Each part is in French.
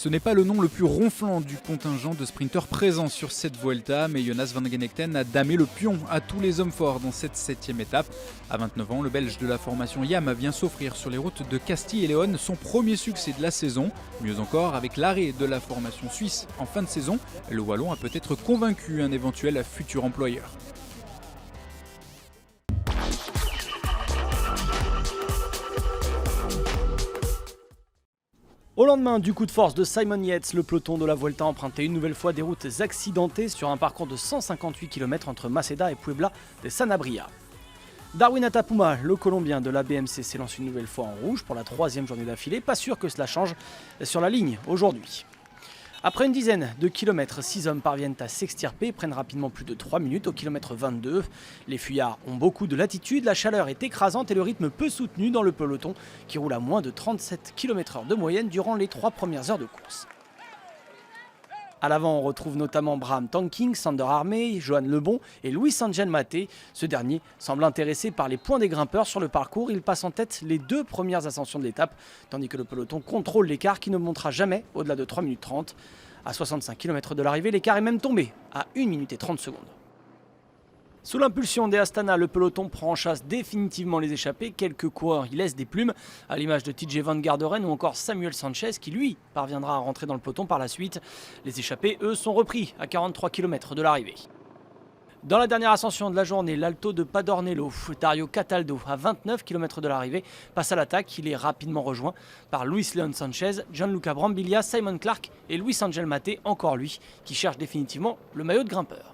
Ce n'est pas le nom le plus ronflant du contingent de sprinteurs présents sur cette Vuelta, mais Jonas Van Genegten a damé le pion à tous les hommes forts dans cette 7e étape. À 29 ans, le Belge de la formation YAM vient s'offrir sur les routes de Castille et Léon son premier succès de la saison. Mieux encore, avec l'arrêt de la formation suisse en fin de saison, le Wallon a peut-être convaincu un éventuel futur employeur. Au lendemain du coup de force de Simon Yates, le peloton de la Vuelta empruntait une nouvelle fois des routes accidentées sur un parcours de 158 km entre Maceda et Puebla de Sanabria. Darwin Atapuma, le Colombien de la BMC, s'élance une nouvelle fois en rouge pour la 3e journée d'affilée. Pas sûr que cela change sur la ligne aujourd'hui. Après une dizaine de kilomètres, 6 hommes parviennent à s'extirper et prennent rapidement plus de 3 minutes au kilomètre 22. Les fuyards ont beaucoup de latitude, la chaleur est écrasante et le rythme peu soutenu dans le peloton qui roule à moins de 37 km/h de moyenne durant les 3 premières heures de course. À l'avant, on retrouve notamment Braham Tankink, Sander Armey, Johan Lebon et Luis Angel Maté. Ce dernier semble intéressé par les points des grimpeurs sur le parcours. Il passe en tête les 2 premières ascensions de l'étape, tandis que le peloton contrôle l'écart qui ne montera jamais au-delà de 3 minutes 30. À 65 km de l'arrivée, l'écart est même tombé à 1 minute et 30 secondes. Sous l'impulsion des Astana, le peloton prend en chasse définitivement les échappés. Quelques coureurs y laissent des plumes, à l'image de TJ Van Garderen ou encore Samuel Sanchez qui lui parviendra à rentrer dans le peloton par la suite. Les échappés, eux, sont repris à 43 km de l'arrivée. Dans la dernière ascension de la journée, l'Alto de Padornello, Dario Cataldo, à 29 km de l'arrivée, passe à l'attaque. Il est rapidement rejoint par Luis Leon Sanchez, Gianluca Brambilla, Simon Clark et Luis Angel Maté, encore lui, qui cherche définitivement le maillot de grimpeur.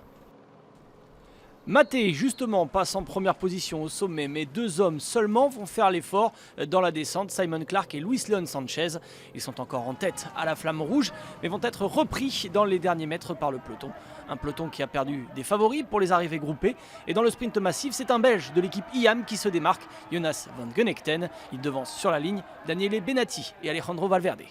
Maté, justement, passe en première position au sommet, mais 2 hommes seulement vont faire l'effort dans la descente, Simon Clark et Luis Leon Sanchez. Ils sont encore en tête à la flamme rouge, mais vont être repris dans les derniers mètres par le peloton. Un peloton qui a perdu des favoris pour les arrivées groupées. Et dans le sprint massif, c'est un Belge de l'équipe IAM qui se démarque, Jonas Van Genegten. Il devance sur la ligne Daniele Benatti et Alejandro Valverde.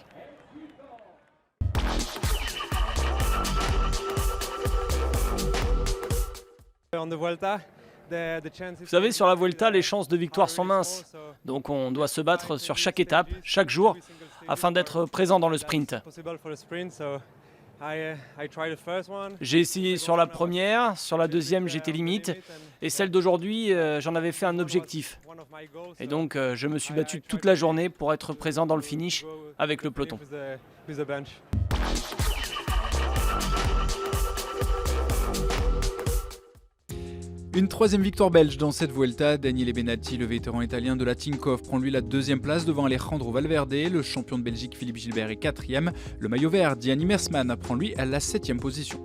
Vous savez, sur la Vuelta, les chances de victoire sont minces. Donc on doit se battre sur chaque étape, chaque jour, afin d'être présent dans le sprint. J'ai essayé sur la première, sur la deuxième j'étais limite, et celle d'aujourd'hui j'en avais fait un objectif. Et donc je me suis battu toute la journée pour être présent dans le finish avec le peloton. Une 3e victoire belge dans cette Vuelta. Daniele Benatti, le vétéran italien de la Tinkoff, prend lui la 2e place devant Alejandro Valverde. Le champion de Belgique Philippe Gilbert est 4e. Le maillot vert Gianni Mersman prend lui à la 7e position.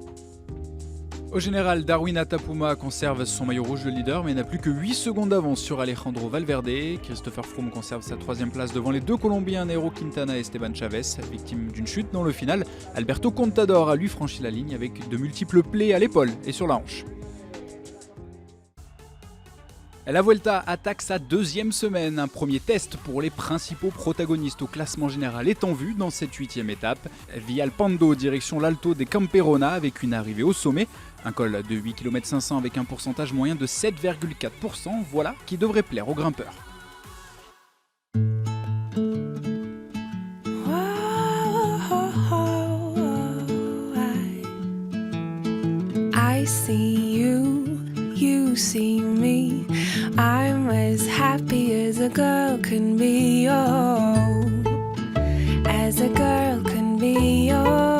Au général, Darwin Atapuma conserve son maillot rouge de leader mais n'a plus que 8 secondes d'avance sur Alejandro Valverde. Christopher Froome conserve sa 3e place devant les 2 Colombiens Nairo Quintana et Esteban Chavez. Victime d'une chute dans le final, Alberto Contador a lui franchi la ligne avec de multiples plaies à l'épaule et sur la hanche. La Vuelta attaque sa 2e semaine. Un premier test pour les principaux protagonistes au classement général est en vue dans cette 8e étape. Villalpando direction l'Alto de Camperona avec une arrivée au sommet. Un col de 8 km 500 avec un pourcentage moyen de 7,4%. Voilà qui devrait plaire aux grimpeurs. I see you, you see me. I'm as happy as a girl can be, oh, as a girl can be, oh.